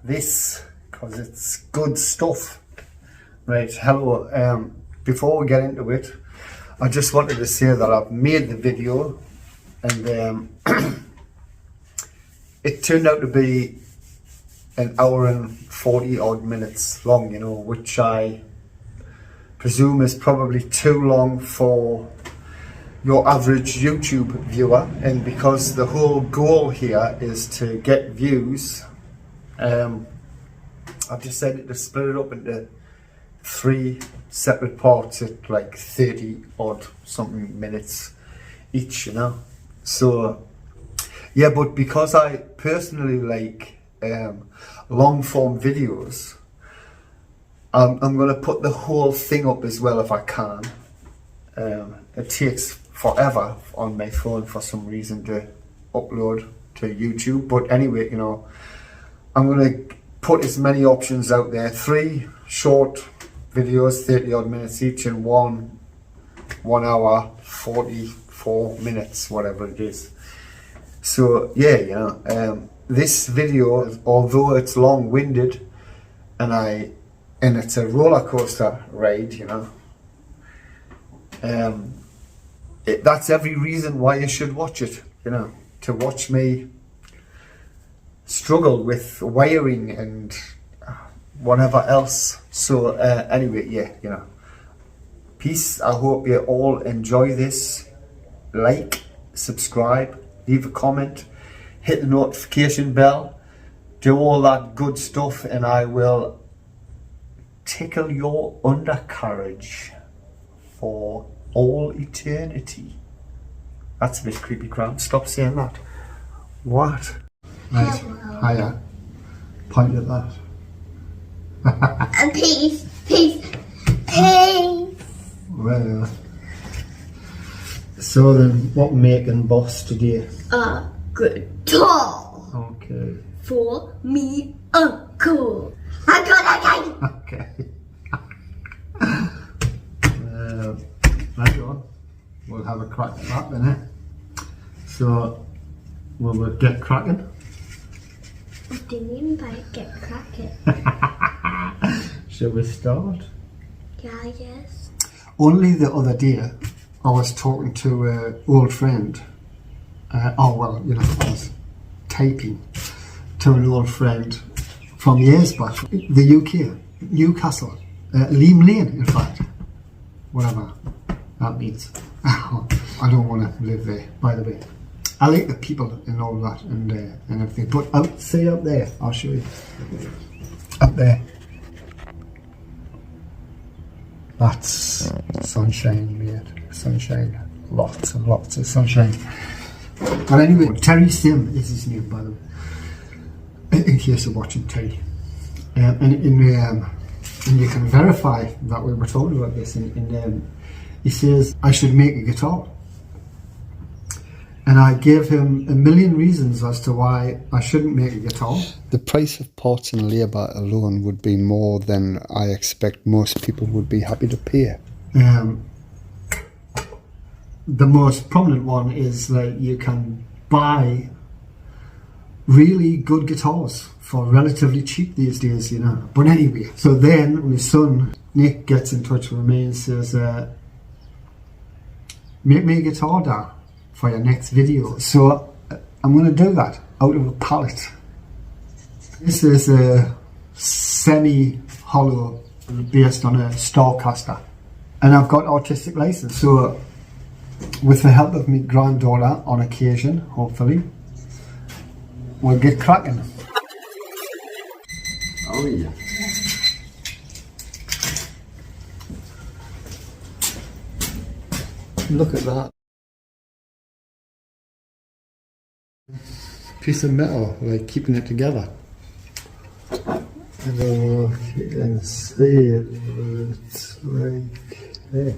this because it's good stuff. Right, hello. Before we get into it, I just wanted to say that I've made the video and it turned out to be an hour and 40 odd minutes long, you know, which I presume is probably too long for your average YouTube viewer. And because the whole goal here is to get views, I've decided to split it up into 3 separate parts at like 30 odd something minutes each, you know. So yeah, but because I personally like long form videos, I'm going to put the whole thing up as well if I can. It takes forever on my phone for some reason to upload to YouTube, but anyway, you know, I'm going to put as many options out there. 3 short videos, 30 odd minutes each, and 1 hour 44 minutes, whatever it is. So yeah, you know, this video, although it's long-winded and it's a roller coaster ride, you know, that's every reason why you should watch it, you know, to watch me struggle with wiring and whatever else. So anyway, yeah, you know, peace. I hope you all enjoy this. Like, subscribe, leave a comment, hit the notification bell, do all that good stuff, and I will tickle your undercarriage for all eternity. That's a bit creepy, Cram. Stop saying that. What? Right. Hiya. Point at that. And peace. Well, so then, what making boss today? A guitar. Okay. For me, uncle. Okay. Right on. We'll have a crack at that then, eh? So, we'll get cracking. What do you mean by get cracking? Shall we start? Yeah, I guess. Only the other day, I was talking to an old friend. I was typing to an old friend from years back, the UK, Newcastle, Leam Lane, in fact, whatever that means. I don't want to live there, by the way. I like the people and all that and everything, but out there, I'll show you. Up there. That's sunshine, mate. Sunshine. Lots and lots of sunshine. But anyway, Terry Sim is his name, by the way. In case you're watching Terry. And you can verify that we were talking about this. He says I should make a guitar. And I gave him a million reasons as to why I shouldn't make a guitar. The price of parts and labour alone would be more than I expect most people would be happy to pay. The most prominent one is that you can buy really good guitars for relatively cheap these days, you know. But anyway, so then my son Nick gets in touch with me and says, make me a guitar, Dad, for your next video. So I'm going to do that out of a pallet. This is a semi-hollow based on a Starcaster, and I've got artistic license. So with the help of my granddaughter on occasion, hopefully, we'll get cracking. Oh yeah. Look at that. Piece of metal, like keeping it together. I don't know if you can see it, but it's like there.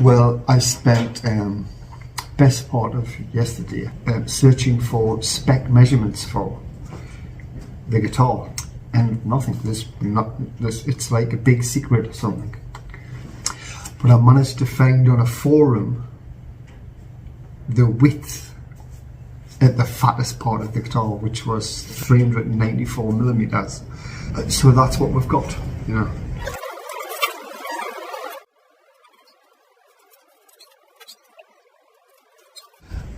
Well, I spent best part of yesterday searching for spec measurements for the guitar, and nothing. It's like a big secret or something. But I managed to find on a forum the width at the fattest part of the guitar, which was 394 millimeters. So that's what we've got, you know.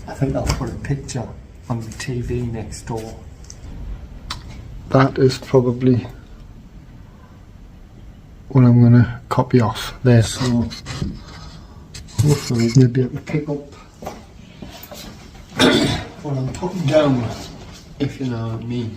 I think I'll put a picture on the TV next door. That is probably what I'm going to copy off there. So hopefully you'll be able to pick up what I'm putting down, if you know what I mean.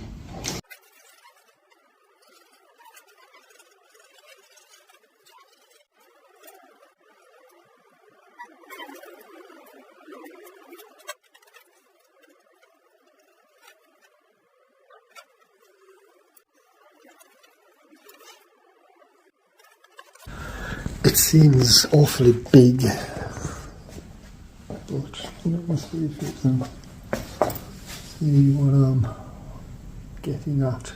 It seems awfully big, but let me see if you can see what I'm getting at.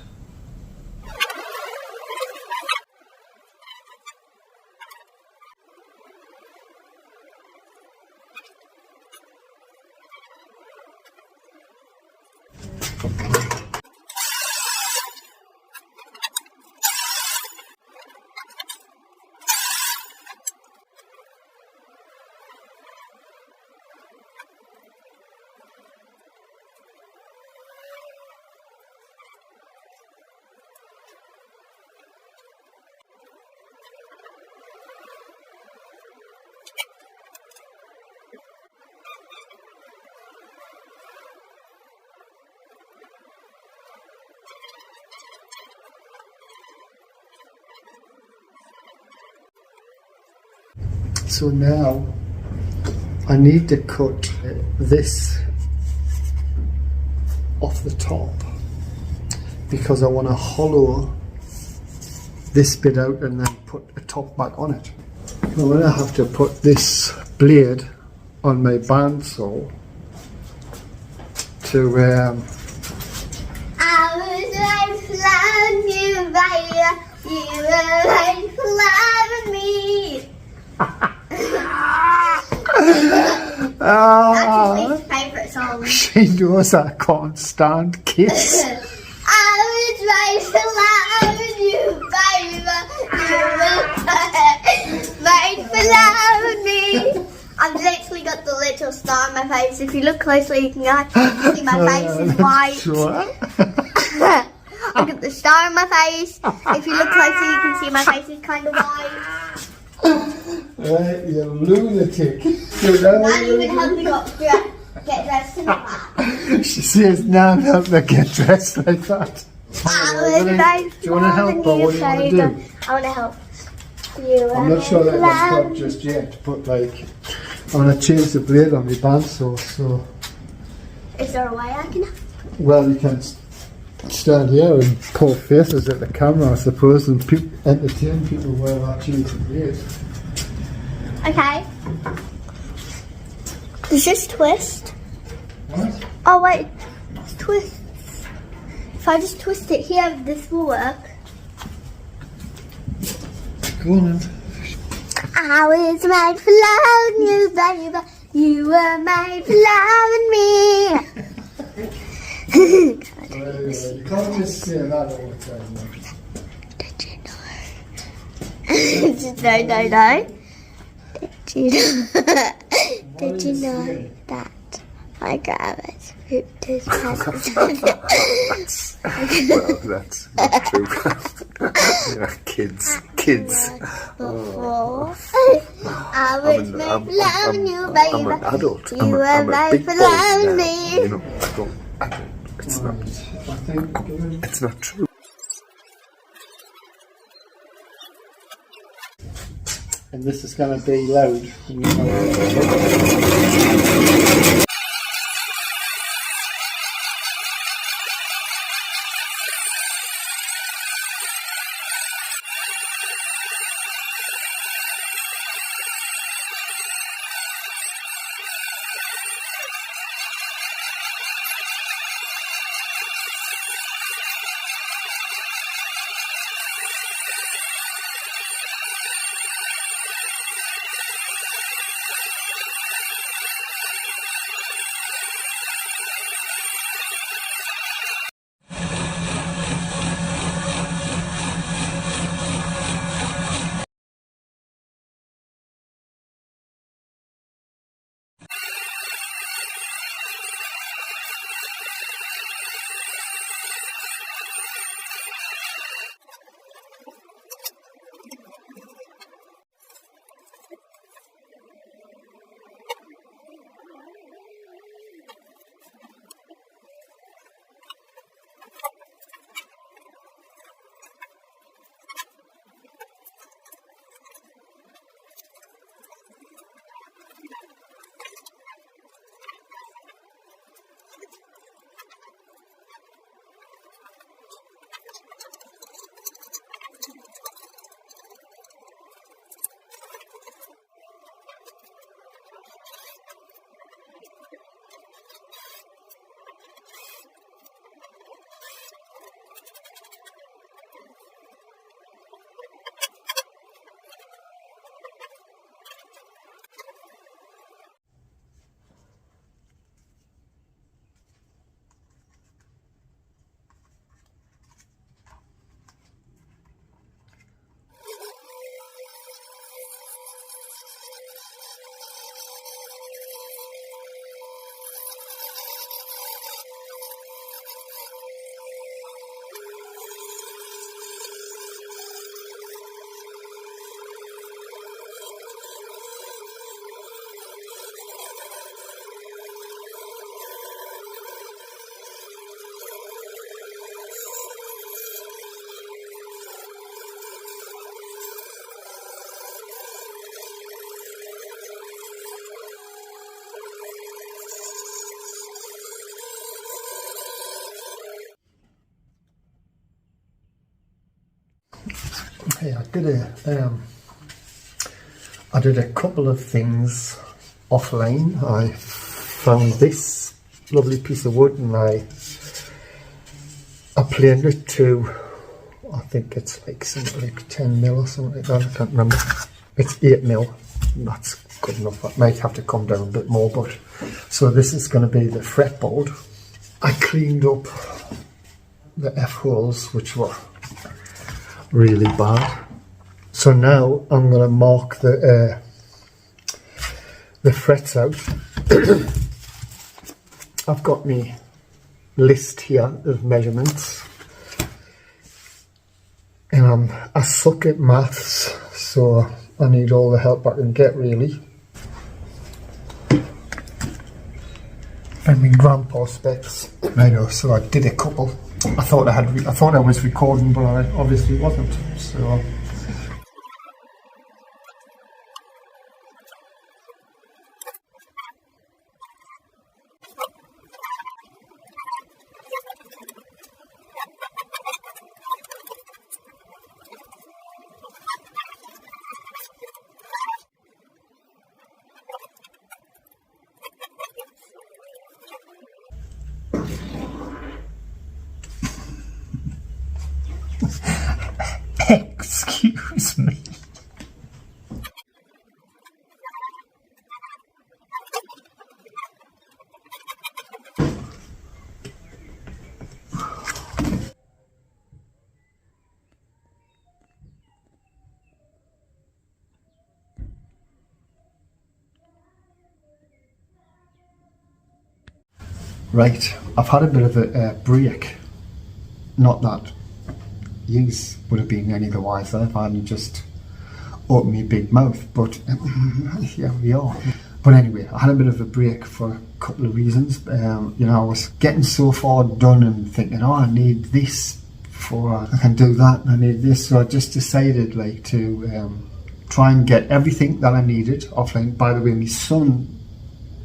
So now I need to cut this off the top because I want to hollow this bit out and then put a top back on it. I'm going to have to put this blade on my bandsaw to I was right flying you by, you were right flying me. That's my favourite song. She knows I can't stand Kiss. I was right for loving you, baby. You were right for loving me. I've literally got the little star on my face. If you look closely, you can actually see my face is white. I've got the star on my face. If you look closely, you can see my face is kind of white. Right, you lunatic. Not even help me get dressed in that. She says, now help me get dressed like that. Do you want to help or what do you want to do? I want to help you. I'm not sure that that's got just yet, but like, I'm going to change the blade on my bandsaw, so... Is there a way I can help? Well, you can stand here and pull faces at the camera, I suppose, and entertain people while I change the blade. Okay. Does this twist? What? Oh wait, it's twist. If I just twist it here, this will work. Go on then. I was made for loving you, baby. You were made for loving me. You can't just say that all the time. Did you know? No. Did you know that my grandma's pooped his pants? Well, that's not true. Yeah, kids. Before I was made for loving you, baby. I'm an adult. You I'm were a made big for boy loving now. me. You know, it's not. It's not true. And this is going to be loud. Yeah, I did a couple of things offline. I found this lovely piece of wood and I planed it to, I think it's like something like 10 mil or something like that, I can't remember. It's 8 mil, that's good enough. I might have to come down a bit more, but so this is going to be the fretboard. I cleaned up the F-holes, which were really bad. So now I'm going to mark the frets out. I've got my list here of measurements, and I suck at maths, so I need all the help I can get, really. And my grandpa specs. I know, so I did a couple. I thought I was recording, but I obviously wasn't. So. Excuse me. Right, I've had a bit of a break. Not that yous would have been any the wiser if I hadn't just opened my big mouth, but here we are. But anyway, I had a bit of a break for a couple of reasons. You know, I was getting so far done and thinking, oh, I need this before I can do that, and I need this. So I just decided like to try and get everything that I needed offline. By the way, my son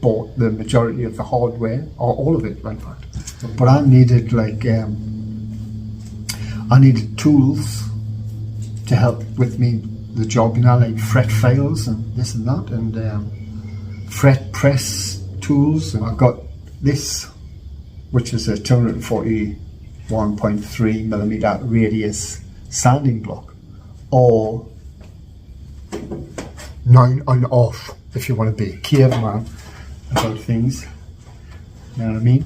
bought the majority of the hardware, or all of it in fact. But I needed like I needed tools to help with me the job, you know, like fret files and this and that, and fret press tools. And I got this, which is a 241.3 millimeter radius sanding block, or 9.5 if you want to be a caveman about things. You know what I mean?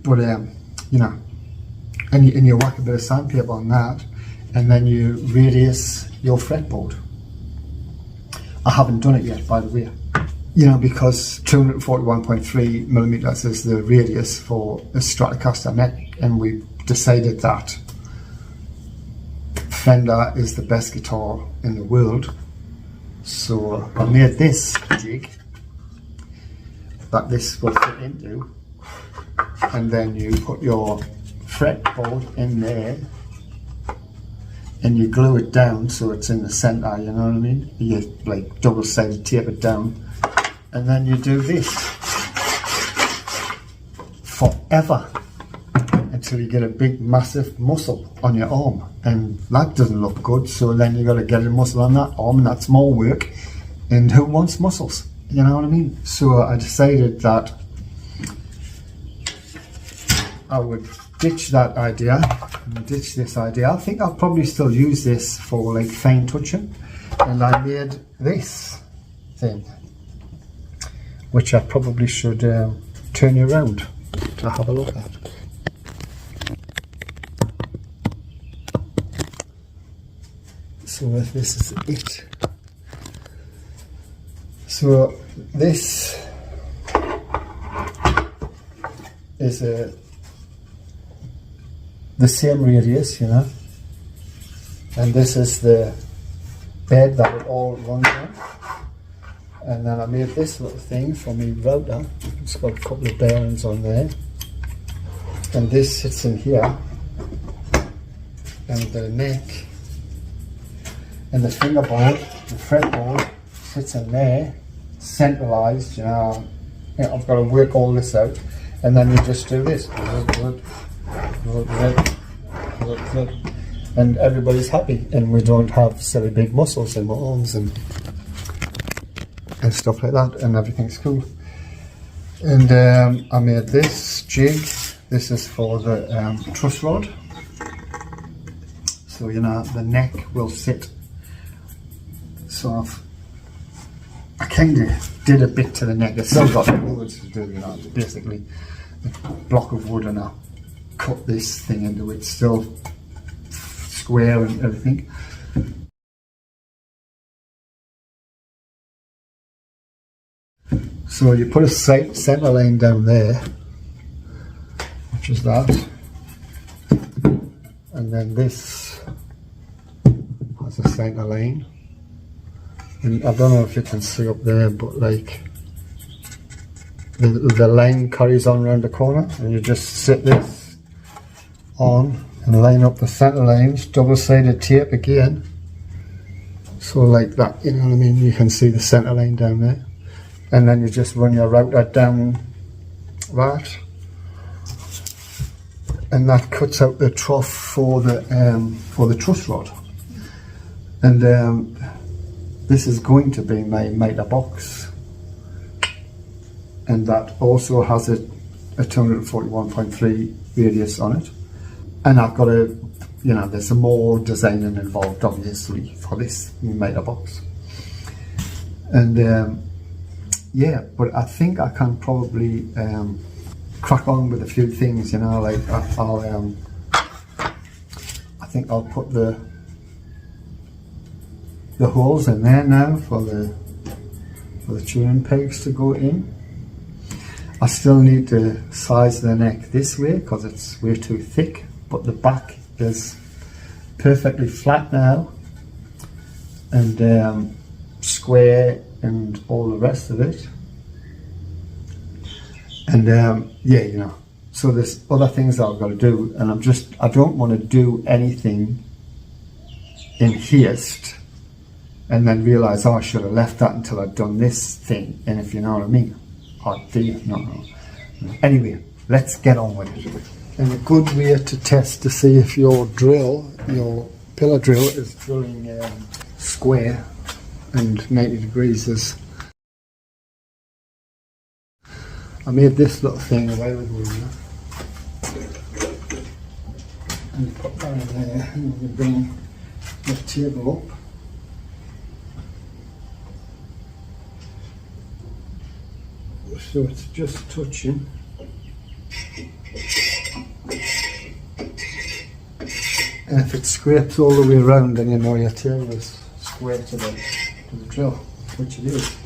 But you know, and you whack a bit of sandpaper on that, and then you radius your fretboard. I haven't done it yet, by the way. You know, because 241.3 millimeters is the radius for a Stratocaster neck, and we decided that Fender is the best guitar in the world. So I made this jig that this will fit into, and then you put your fretboard in there and you glue it down so it's in the center, you know what I mean? You like double-sided tape it down, and then you do this forever until you get a big massive muscle on your arm, and that doesn't look good. So then you got to get a muscle on that arm, and that's more work, and who wants muscles, you know what I mean? So I decided that I would ditch that idea and ditch this idea. I think I'll probably still use this for like fine touching, and I made this thing, which I probably should turn you around to have a look at. So this is it. So this is the same radius, you know, and this is the bed that it all runs on. And then I made this little thing for me router. It's got a couple of bearings on there, and this sits in here, and the neck and the fingerboard, the fretboard sits in there, centralized, you know. I've got to work all this out, and then you just do this, and everybody's happy, and we don't have silly big muscles in my arms and stuff like that, and everything's cool. And I made this jig. This is for the truss rod, so you know the neck will sit. So I kind of did a bit to the neck. It's still got loads to do, you know. Basically a block of wood, and I cut this thing into it, still square and everything. So you put a centre line down there, which is that, and then this has a centre line, and I don't know if you can see up there, but like the line carries on around the corner, and you just sit this on and line up the centre lines, double-sided tape again, so like that, you know what I mean. You can see the centre line down there. And then you just run your router down that, and that cuts out the trough for the truss rod. And this is going to be my mitre box, and that also has a 241.3 radius on it. And I've got a, you know, there's some more designing involved obviously for this mitre box. And yeah, but I think I can probably crack on with a few things, you know, like I think I'll put the holes in there now for the tuning pegs to go in. I still need to size the neck this way because it's way too thick, but the back is perfectly flat now, and square and all the rest of it. And yeah, you know, so there's other things that I've got to do, and I don't want to do anything in haste and then realise, oh, I should have left that until I'd done this thing, and if you know what I mean. Or do you? No. Anyway, let's get on with it. And a good way to test to see if your pillar drill is drilling square and 90 degrees is, I made this little thing a while ago, you know, and you put that in there, and you bring the table up, so it's just touching, and if it scrapes all the way around, then you know your table is square to the drill, which it is.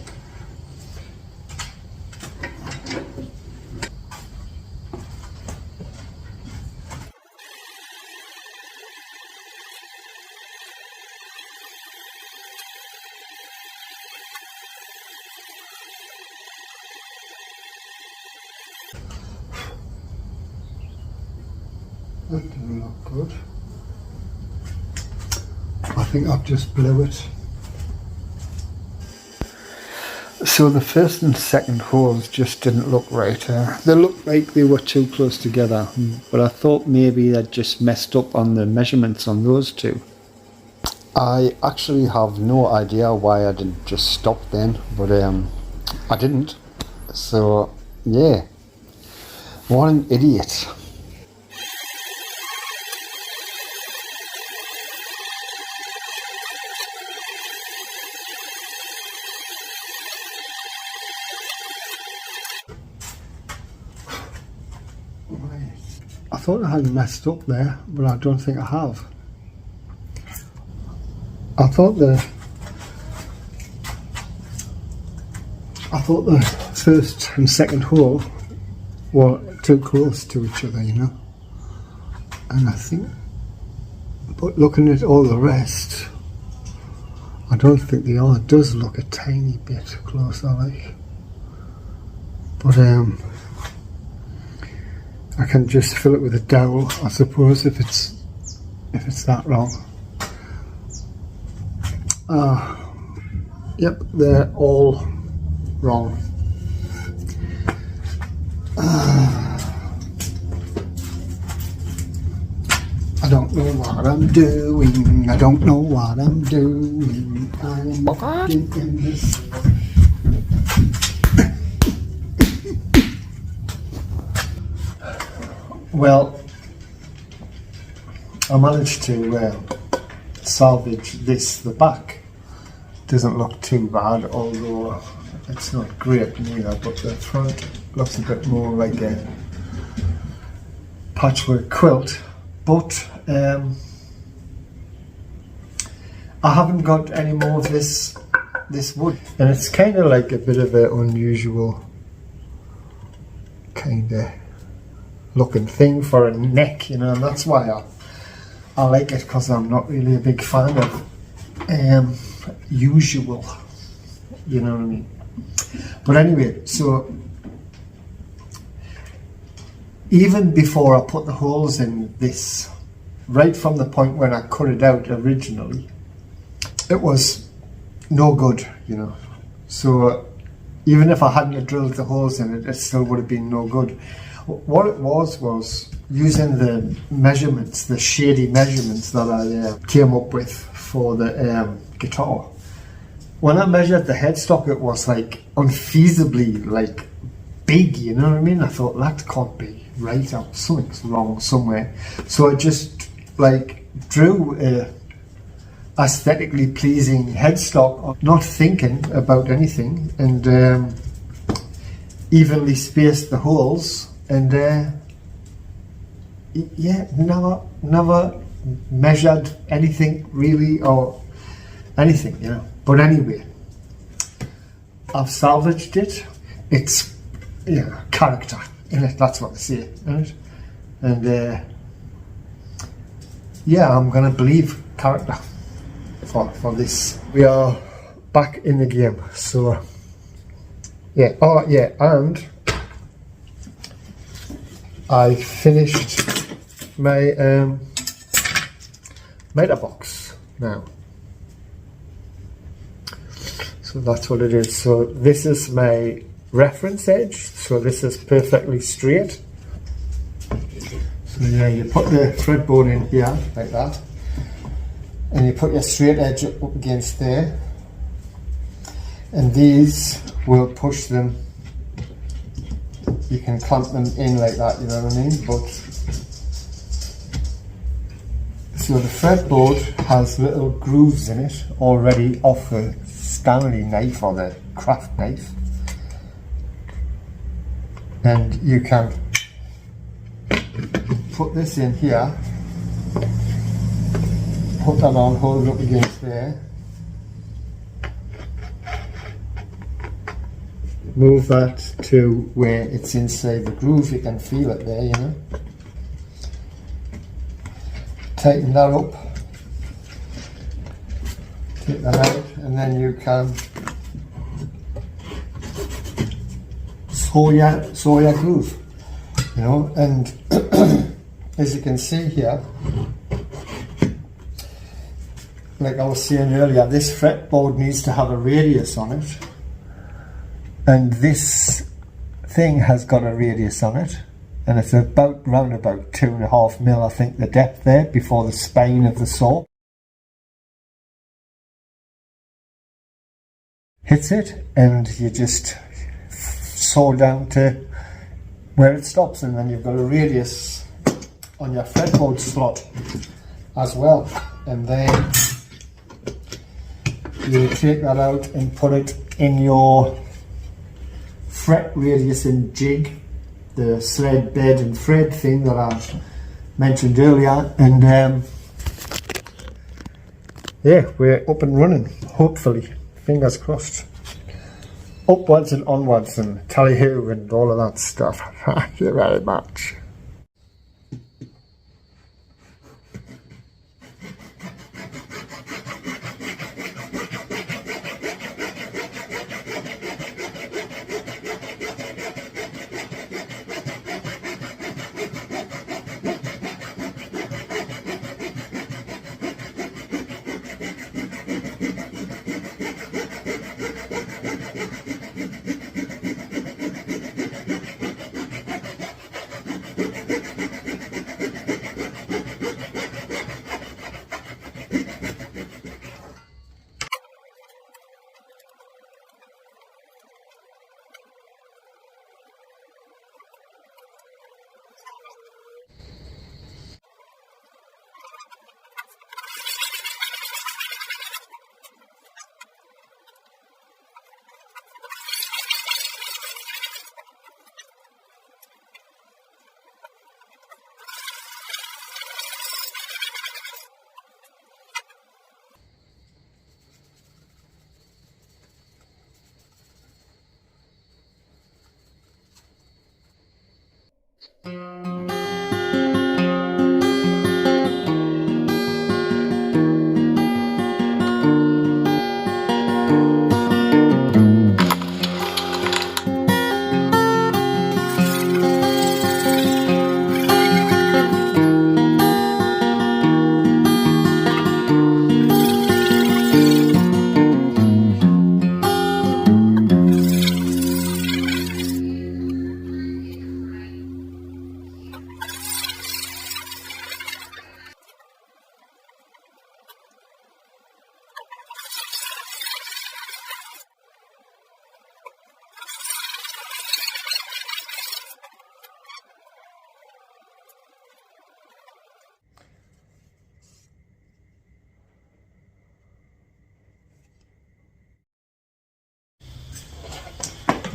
That doesn't look good. I think I've just blew it. So the first and second holes just didn't look right. They looked like they were too close together, but I thought maybe I'd just messed up on the measurements on those two. I actually have no idea why I didn't just stop then, but I didn't. So yeah, what an idiot. I thought I had messed up there, but I don't think I have. I thought the first and second hole were too close to each other, you know. And I think, but looking at all the rest, I don't think they are. It does look a tiny bit closer, like. But I can just fill it with a dowel, I suppose, if it's that wrong. Yep, they're all wrong. I don't don't know what I'm doing. I don't know what I'm doing. I'm walking in this. Well, I managed to salvage this. The back doesn't look too bad, although it's not great neither, but the front looks a bit more like a patchwork quilt. But I haven't got any more of this wood, and it's kind of like a bit of an unusual kind of looking thing for a neck, you know, and that's why I like it, because I'm not really a big fan of usual, you know what I mean. But anyway, so even before I put the holes in this, right from the point when I cut it out originally, it was no good, you know. So even if I hadn't drilled the holes in it, it still would have been no good. What it was using the measurements, the shady measurements that I came up with for the guitar. When I measured the headstock, it was like unfeasibly like big, you know what I mean? I thought that can't be right, something's wrong somewhere. So I just like drew a aesthetically pleasing headstock, not thinking about anything, and evenly spaced the holes, and yeah, never measured anything really, or anything, you know. But anyway, I've salvaged it. It's, you know, character in it, that's what they say, right? And yeah, I'm gonna believe character for this. We are back in the game, so yeah. Oh yeah, and I finished my meta box now. So that's what it is. So this is my reference edge. So this is perfectly straight. So yeah, you put the fretboard in here like that, and you put your straight edge up against there, and these will push them. You can clamp them in like that, you know what I mean? But so the fretboard has little grooves in it already off the Stanley knife or the craft knife, and you can put this in here, put that on, hold it up against there, move that to where it's inside the groove, you can feel it there, you know. Tighten that up, take that out, and then you can sew your groove, you know. And as you can see here, like I was saying earlier, this fretboard needs to have a radius on it, and this thing has got a radius on it, and it's about round about 2.5 mil, I think, the depth there before the spine of the saw hits it, and you just saw down to where it stops, and then you've got a radius on your fretboard slot as well. And then you take that out and put it in your fret radius and jig, the sled bed and thread thing that I mentioned earlier, and yeah, we're up and running, hopefully, fingers crossed. Upwards and onwards and tally-ho and all of that stuff. Thank you very much.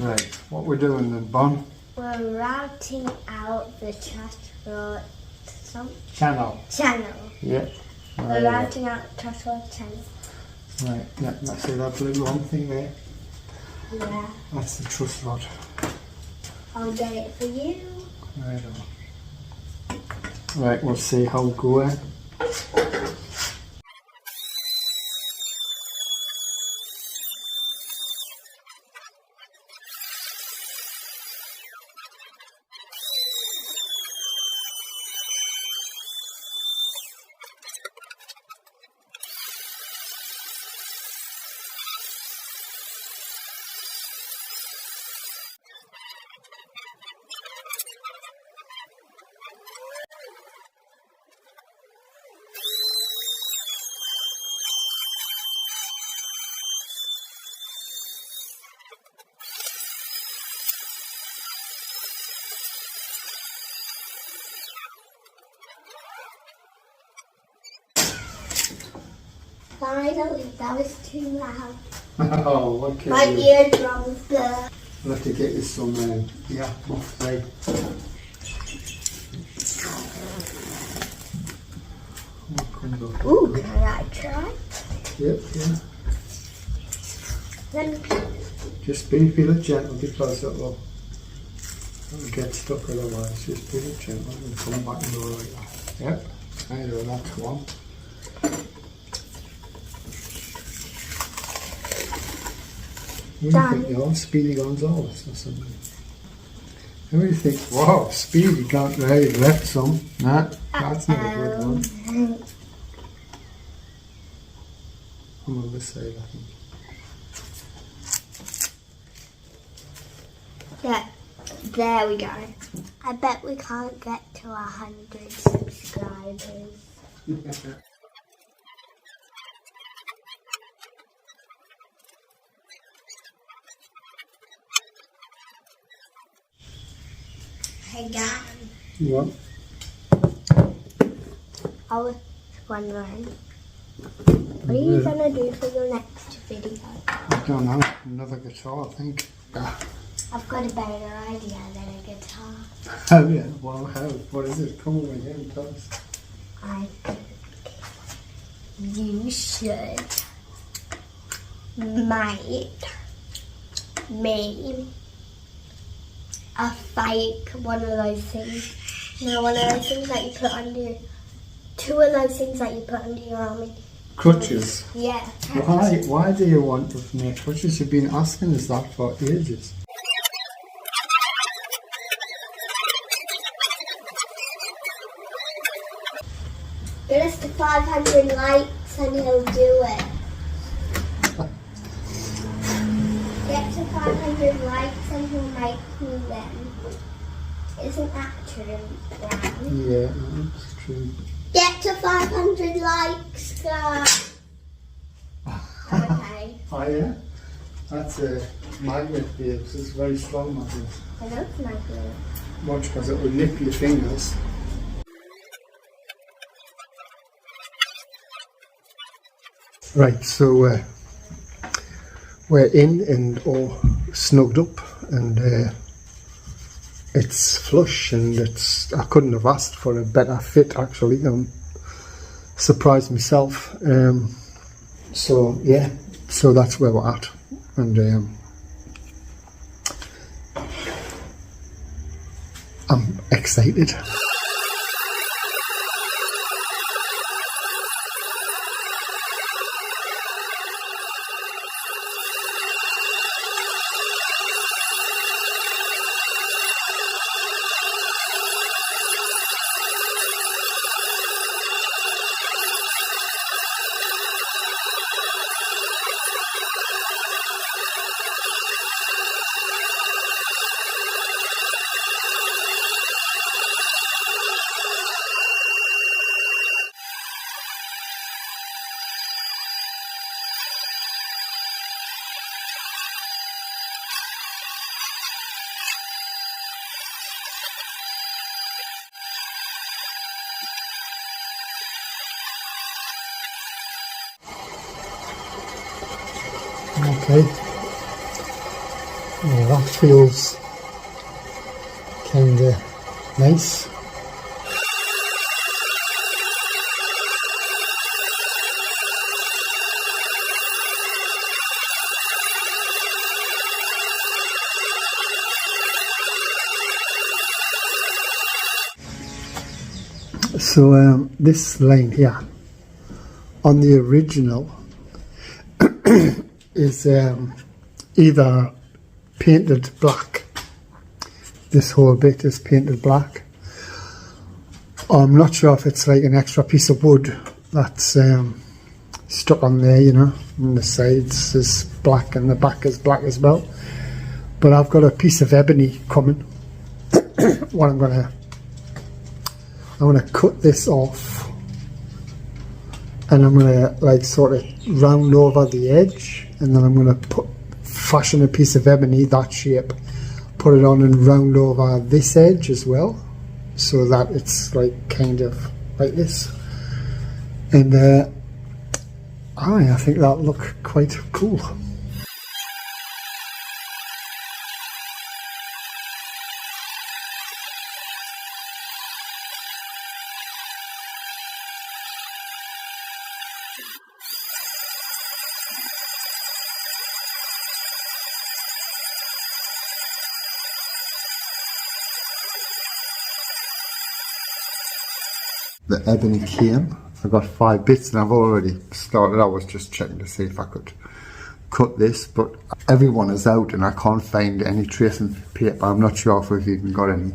Right, what we're doing then, Bon? We're routing out the trash road Channel. channel. Yeah. We're routing out the trash road channel. Right, yeah, that's it, that blue long thing there. Yeah. That's the truss rod. I'll get it for you. Right on. Right, we'll see how it goes. Finally, that was too loud. Oh, okay. My eardrums there. We'll have to get you some, yeah, muff there. Ooh, can I try? Yep, yeah. Then Just be really gentle because it'll get stuck otherwise. Just be really gentle and come back and go like that. Yep, I know that's one. What do you think you're Speedy Gonzales or something? What do you think? Wow, Speedy can't really left some. Nah, that's not a good one. I'm on this side, I think. yeah, there we go. I bet we can't get to 100 subscribers. Hey Dan, What? I was wondering, what are you gonna do for your next video? I don't know. Another guitar, I think. I've got a better idea than a guitar. Oh yeah, well, how? What is it? Come over here and tell us. I think you should make me a fake one of those things. You know, one of those things that you put under your, two of those things that you put under your arm. Crutches. Yeah. Why do you want to make crutches? You've been asking us that for ages. Get us to 500 likes and he'll do it. Get to 500 likes and he'll make me them. Isn't that true, Brown? Yeah, that's true. Get to 500 likes, guys. Okay. Oh yeah? That's a magnet here, because it's a very strong magnet. I know it's my glue. Watch, because it will nip your fingers. Right, so we're in and all snugged up, and it's flush, and I couldn't have asked for a better fit actually. I'm surprised myself. So yeah, so that's where we're at, and I'm excited. Okay. Oh, that feels kinda nice. So this line here on the original is either painted black. This whole bit is painted black. I'm not sure if it's like an extra piece of wood that's stuck on there, you know, and the sides is black and the back is black as well. But I've got a piece of ebony coming. What I'm gonna cut this off, and I'm gonna like sort of round over the edge, and then I'm gonna fashion a piece of ebony that shape, put it on and round over this edge as well, so that it's like kind of like this. And I think that look quite cool. The ebony came. I got 5 bits and I've already started. I was just checking to see if I could cut this, but everyone is out and I can't find any tracing paper. I'm not sure if we've even got any.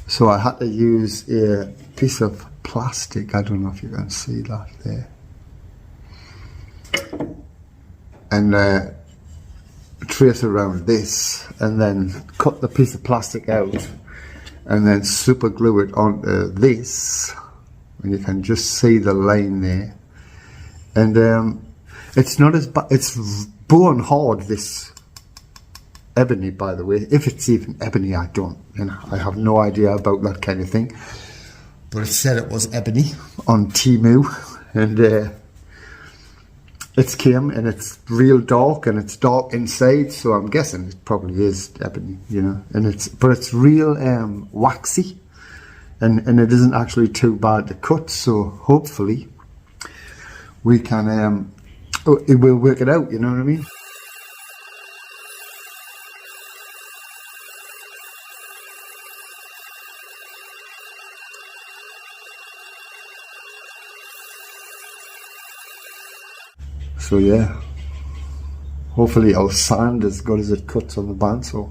So I had to use a piece of plastic. I don't know if you can see that there. And trace around this and then cut the piece of plastic out and then super glue it onto this. And you can just see the line there, and it's not as bad. It's bone hard, this ebony, by the way. If it's even ebony, I don't, you know, I have no idea about that kind of thing. But it said it was ebony on Temu, and it came, and it's real dark, and it's dark inside. So I'm guessing it probably is ebony, you know. And it's real waxy. And it isn't actually too bad to cut, so hopefully we can, it will work it out, you know what I mean? So yeah, hopefully it'll sand as good as it cuts on the bandsaw.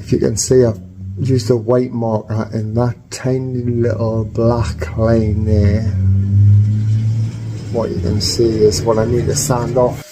If you can see, I've used a white marker in that tiny little black line there. What you can see is what I need to sand off.